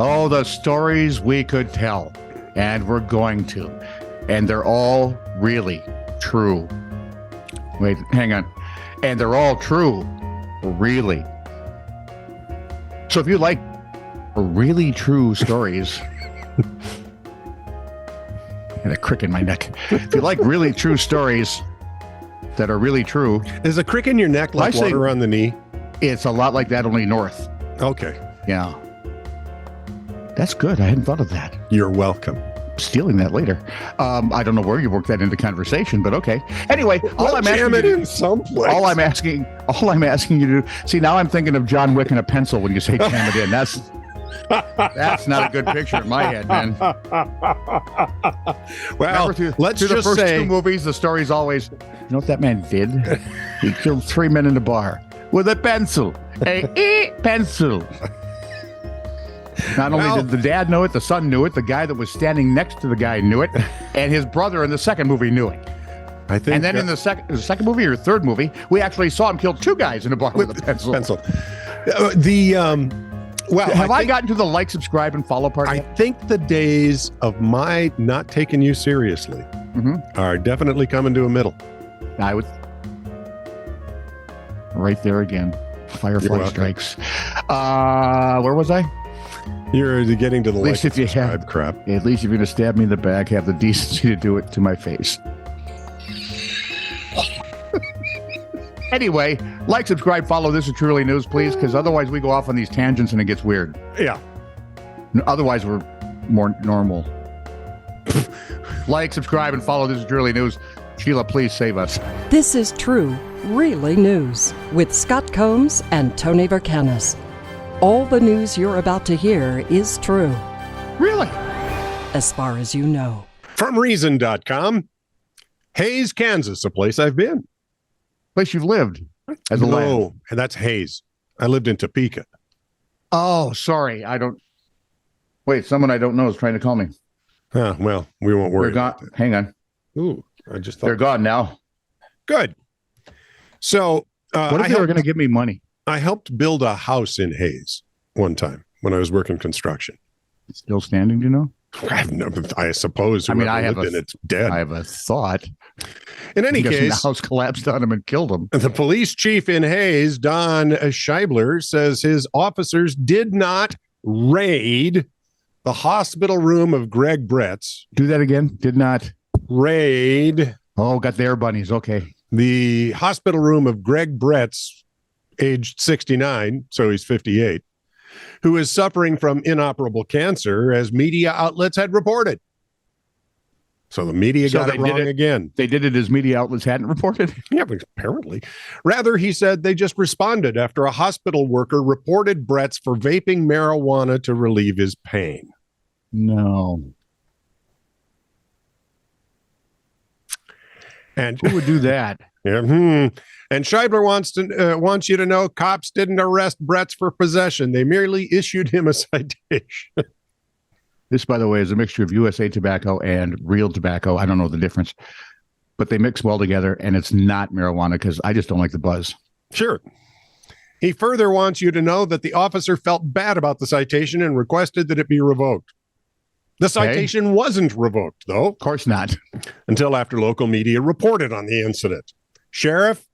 Oh, the stories we could tell, and we're going to. And they're all really true. Wait, hang on. And they're all true, really. So if you like really true stories, and a crick in my neck. If you like really true stories that are really true. Is a crick in your neck like water on the knee? It's a lot like that, only north. Okay. Yeah. That's good. I hadn't thought of that. You're welcome. Stealing that later. I don't know where you worked that into conversation, but okay. Anyway, all I'm asking you to do. See, now I'm thinking of John Wick and a pencil when you say jam it in. That's not a good picture in my head, man. Well, let's just the first say 2 movies, the story's always, you know what that man did? He killed 3 men in the bar with a pencil. A pencil. Not only did the dad know it, the son knew it, the guy that was standing next to the guy knew it, and his brother in the second movie knew it. I think. And then in the second movie or third movie, we actually saw him kill 2 guys in a bar with a pencil. Have I gotten to the like, subscribe, and follow part? I think the days of my not taking you seriously are definitely coming to a middle. I would. Right there again. Firefly strikes. Where was I? You're getting to the like, subscribe crap. At least if you're going to stab me in the back, have the decency to do it to my face. Anyway, like, subscribe, follow This Is Truly News, please, because otherwise we go off on these tangents and it gets weird. Yeah. Otherwise, we're more normal. Like, subscribe, and follow This Is Truly News. Sheila, please save us. This is True, Really News with Scott Combs and Tony Vercanis. All the news you're about to hear is true. Really? As far as you know. From Reason.com, Hays, Kansas, a place I've been. Place you've lived as a lad. No, and that's Hays. I lived in Topeka. Oh, sorry. I don't. Wait, someone I don't know is trying to call me. Well, we won't worry. They're gone. Hang on. Ooh, I just thought they're gone now. Good. So, what if they were going to give me money? I helped build a house in Hays one time when I was working construction. It's still standing, do you know? I suppose. I have it's dead. I have a thought. In any case, the house collapsed on him and killed him. The police chief in Hays, Don Scheibler, says his officers did not raid the hospital room of Greg Bretz. Do that again. Did not raid. Oh, got the air bunnies. Okay. The hospital room of Greg Bretz, aged 69, so he's 58, who is suffering from inoperable cancer, as media outlets had reported. So the media got it wrong again. They did it as media outlets hadn't reported? Yeah, but apparently. Rather, he said they just responded after a hospital worker reported Bretz for vaping marijuana to relieve his pain. No. And who would do that? Yeah. And Scheibler wants you to know cops didn't arrest Bretz for possession. They merely issued him a citation. This, by the way, is a mixture of USA tobacco and real tobacco. I don't know the difference, but they mix well together, and it's not marijuana because I just don't like the buzz. Sure. He further wants you to know that the officer felt bad about the citation and requested that it be revoked. The citation wasn't revoked, though. Of course not. Until after local media reported on the incident. Sheriff,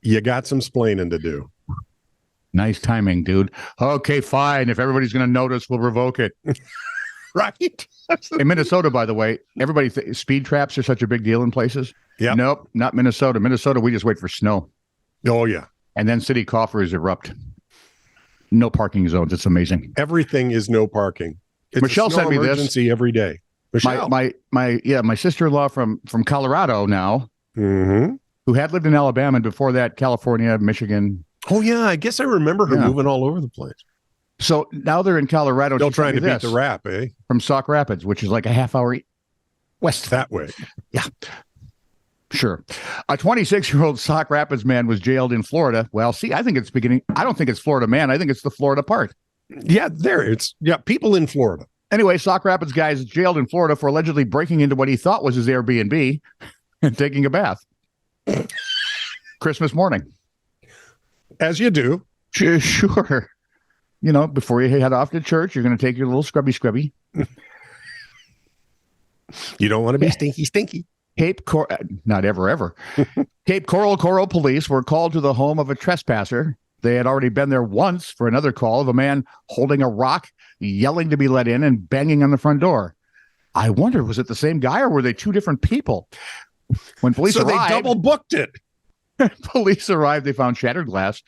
you got some splaining to do. Nice timing, dude. Okay, fine. If everybody's going to notice, we'll revoke it. Right? In Minnesota, by the way, everybody speed traps are such a big deal in places. Yeah. Nope, not Minnesota. Minnesota, we just wait for snow. Oh, yeah. And then city coffers erupt. No parking zones. It's amazing. Everything is no parking. It's Michelle sent me this emergency every day. Michelle. My sister-in-law from Colorado now, who had lived in Alabama and before that California, Michigan. Oh yeah, I guess I remember her moving all over the place. So now they're in Colorado. Still trying to beat the rap, eh? From Sauk Rapids, which is like a half hour west that way. Yeah, sure. A 26-year-old Sauk Rapids man was jailed in Florida. Well, see, I think it's beginning. I don't think it's Florida man. I think it's the Florida part. Yeah, people in Florida. Anyway, Sauk Rapids guy is jailed in Florida for allegedly breaking into what he thought was his Airbnb and taking a bath. Christmas morning. As you do. Sure. before you head off to church, you're going to take your little scrubby. You don't want to be stinky. Not ever. Cape Coral police were called to the home of a trespasser. They had already been there once for another call of a man holding a rock, yelling to be let in and banging on the front door. I wonder, was it the same guy or were they two different people? When police arrived, they double booked it. Police arrived, they found shattered glass,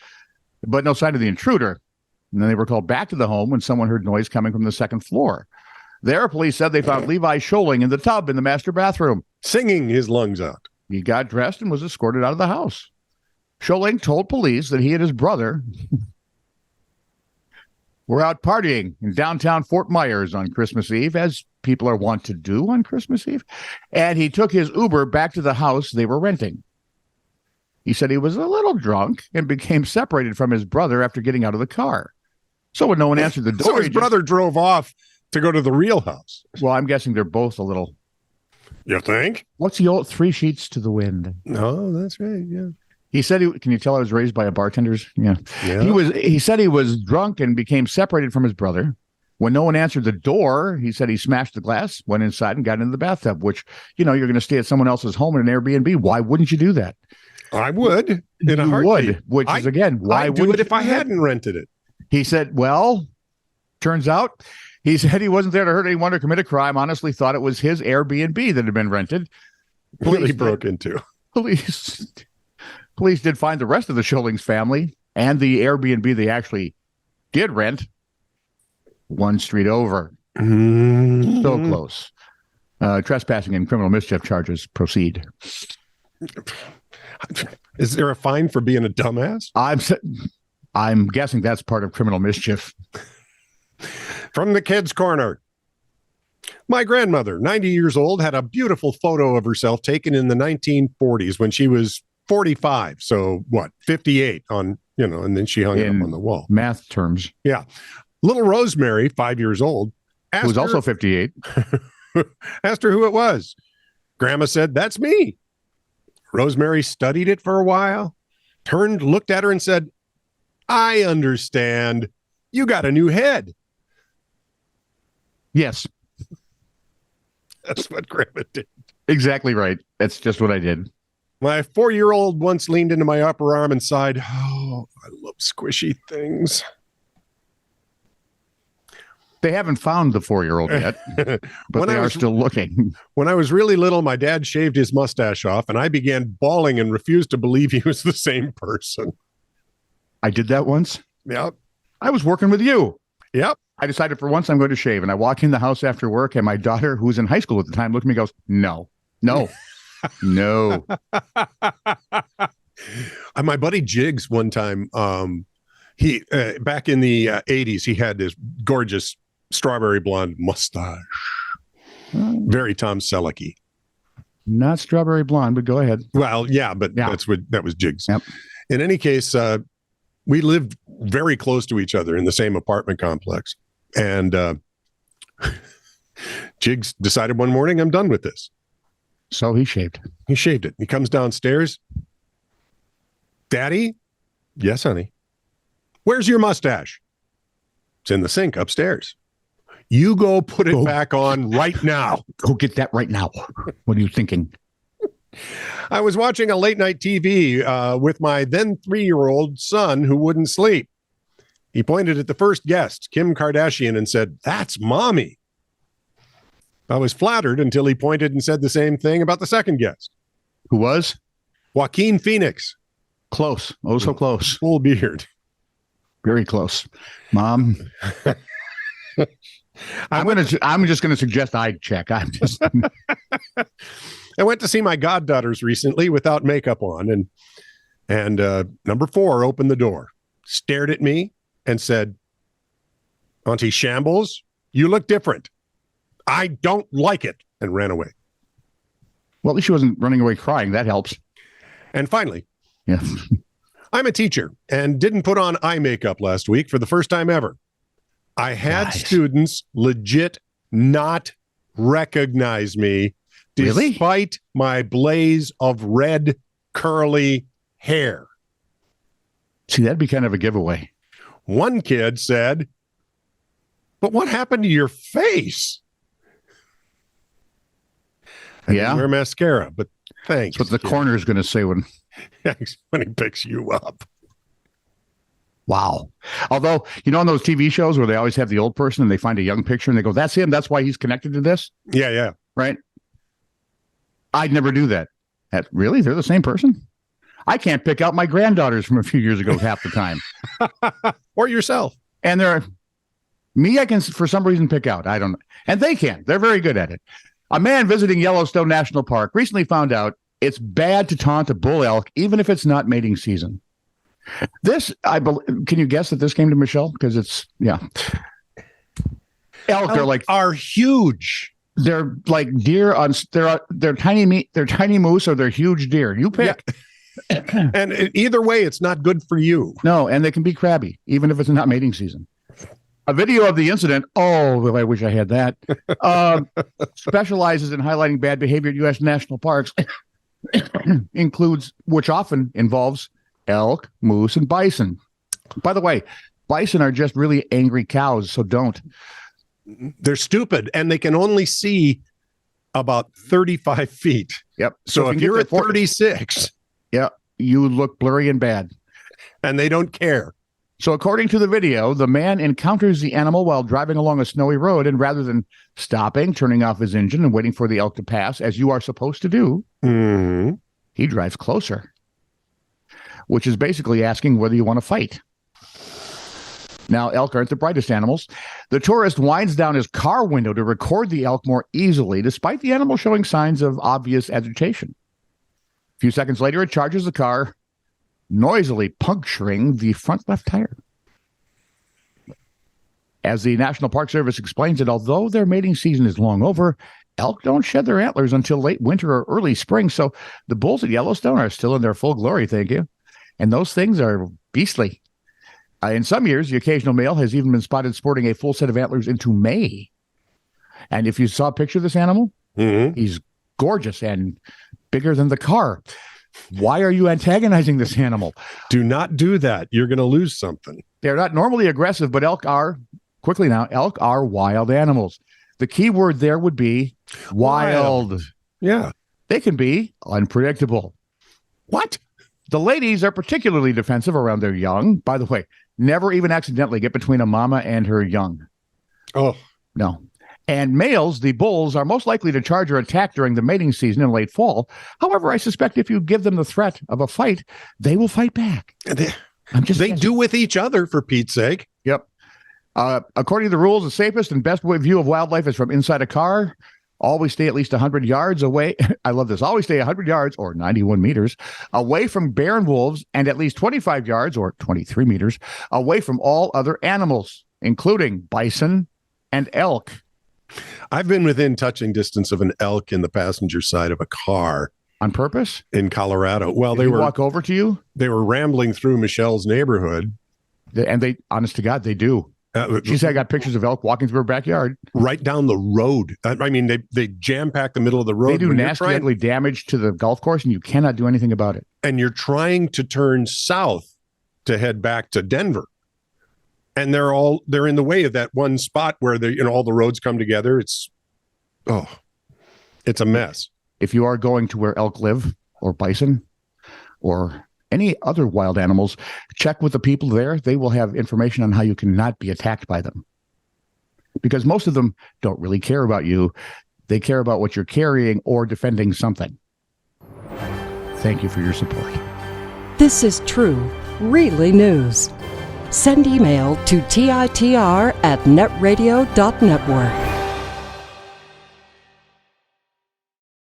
but no sign of the intruder. And then they were called back to the home when someone heard noise coming from the second floor. There, police said they found Levi Scholing in the tub in the master bathroom, singing his lungs out. He got dressed and was escorted out of the house. Scholing told police that he and his brother were out partying in downtown Fort Myers on Christmas Eve, as people are wont to do on Christmas Eve, and he took his Uber back to the house they were renting. He said he was a little drunk and became separated from his brother after getting out of the car. So when no one answered the door, so his brother drove off to go to the real house. Well, I'm guessing they're both a little. You think? What's the old 3 sheets to the wind? No, that's right. Yeah. He said, can you tell I was raised by a bartender's? Yeah. He said he was drunk and became separated from his brother. When no one answered the door, he said he smashed the glass, went inside and got into the bathtub, which, you're going to stay at someone else's home in an Airbnb. Why wouldn't you do that? I would. In a heartbeat. Which is, again, why would it if I hadn't rented it? He said, well, turns out he said he wasn't there to hurt anyone or commit a crime. Honestly thought it was his Airbnb that had been rented. Really broke into. Police did find the rest of the Scholing's family and the Airbnb they actually did rent one street over. Mm-hmm. So close. Trespassing and criminal mischief charges proceed. Is there a fine for being a dumbass? I'm guessing that's part of criminal mischief. From the kids' corner. My grandmother, 90 years old, had a beautiful photo of herself taken in the 1940s when she was 45. So 58 on, and then she hung it up on the wall. Math terms. Yeah. Little Rosemary, 5 years old, who was also 58. Asked her who it was. Grandma said, "That's me." Rosemary studied it for a while, turned, looked at her and said, "I understand. You got a new head." Yes. That's what Grandma did. Exactly right. That's just what I did. My 4-year-old once leaned into my upper arm and sighed, "Oh, I love squishy things." They haven't found the 4-year-old yet, but they are still looking. When I was really little, my dad shaved his mustache off, and I began bawling and refused to believe he was the same person. I did that once. Yep. I was working with you. Yep. I decided for once I'm going to shave, and I walk in the house after work, and my daughter, who was in high school at the time, looked at me and goes, no. No. My buddy Jiggs one time, he back in the 80s, he had this gorgeous strawberry blonde mustache. Very Tom Selleck-y. Not strawberry blonde, but go ahead. Well, yeah, but that was Jiggs. Yep. In any case, we lived very close to each other in the same apartment complex. And Jiggs decided one morning, I'm done with this. So he shaved. He shaved it. He comes downstairs. "Daddy?" "Yes, honey." "Where's your mustache?" "It's in the sink upstairs." "You go put it back on right now." Go get that right now. What are you thinking? I was watching a late night TV with my then 3-year-old son who wouldn't sleep. He pointed at the first guest, Kim Kardashian, and said, "That's mommy." I was flattered until he pointed and said the same thing about the second guest. Who was? Joaquin Phoenix. Close. Oh, so close. Full beard. Very close. Mom. I'm just going to suggest I check. I went to see my goddaughters recently without makeup on, and number 4 opened the door, stared at me, and said, "Auntie Shambles, you look different. I don't like it," and ran away. Well, at least she wasn't running away crying. That helps. And finally, yeah. I'm a teacher and didn't put on eye makeup last week for the first time ever. I had students legit not recognize me despite my blaze of red curly hair. See, that'd be kind of a giveaway. One kid said, "But what happened to your face?" I didn't wear mascara, but thanks. That's what the Korner is going to say when he picks you up. Wow. Although, on those TV shows where they always have the old person and they find a young picture and they go, that's him. That's why he's connected to this. Yeah. Right. I'd never do that. Really? They're the same person? I can't pick out my granddaughters from a few years ago half the time. Or yourself. And I can, for some reason, pick out. I don't know. And they can. They're very good at it. A man visiting Yellowstone National Park recently found out it's bad to taunt a bull elk, even if it's not mating season. This, can you guess that this came to Michelle? Because elk are huge. They're like deer on they're tiny meat. They're tiny moose or they're huge deer. You pick. Yeah. And either way, it's not good for you. No, and they can be crabby, even if it's not mating season. A video of the incident, I wish I had that, specializes in highlighting bad behavior at U.S. national parks, which often involves elk, moose, and bison. By the way, bison are just really angry cows, so don't. They're stupid, and they can only see about 35 feet. Yep. So if you're at 36... Yeah, you look blurry and bad. And they don't care. So according to the video, the man encounters the animal while driving along a snowy road, and rather than stopping, turning off his engine, and waiting for the elk to pass, as you are supposed to do, he drives closer, which is basically asking whether you want to fight. Now, elk aren't the brightest animals. The tourist winds down his car window to record the elk more easily, despite the animal showing signs of obvious agitation. A few seconds later, it charges the car, noisily puncturing the front left tire. As the National Park Service explains it, although their mating season is long over, elk don't shed their antlers until late winter or early spring, so the bulls at Yellowstone are still in their full glory, thank you. And those things are beastly. In some years, the occasional male has even been spotted sporting a full set of antlers into May. And if you saw a picture of this animal, he's gorgeous and bigger than the car. Why are you antagonizing this animal? Do not do that. You're going to lose something. They're not normally aggressive, but elk are wild animals. The key word there would be wild. Yeah. They can be unpredictable. What? The ladies are particularly defensive around their young. By the way, never even accidentally get between a mama and her young. Oh. No. And males, the bulls, are most likely to charge or attack during the mating season in late fall. However, I suspect if you give them the threat of a fight, they will fight back. They do with each other, for Pete's sake. Yep. According to the rules, the safest and best view of wildlife is from inside a car. Always stay at least 100 yards away. I love this. Always stay 100 yards or 91 meters away from bear and wolves, and at least 25 yards or 23 meters away from all other animals, including bison and elk. I've been within touching distance of an elk in the passenger side of a car. On purpose? In Colorado. Well, Did they walk over to you? They were rambling through Michelle's neighborhood. And they, honest to God, they do. She said I got pictures of elk walking through her backyard. Right down the road. I mean, they jam-pack the middle of the road. They do nasty, ugly damage to the golf course, and you cannot do anything about it. And you're trying to turn south to head back to Denver. And they're in the way of that one spot where all the roads come together. It's a mess. If you are going to where elk live, or bison, or any other wild animals, check with the people there. They will have information on how you cannot be attacked by them. Because most of them don't really care about you. They care about what you're carrying or defending something. Thank you for your support. This is true, really news. Send email to TITR@netradio.network.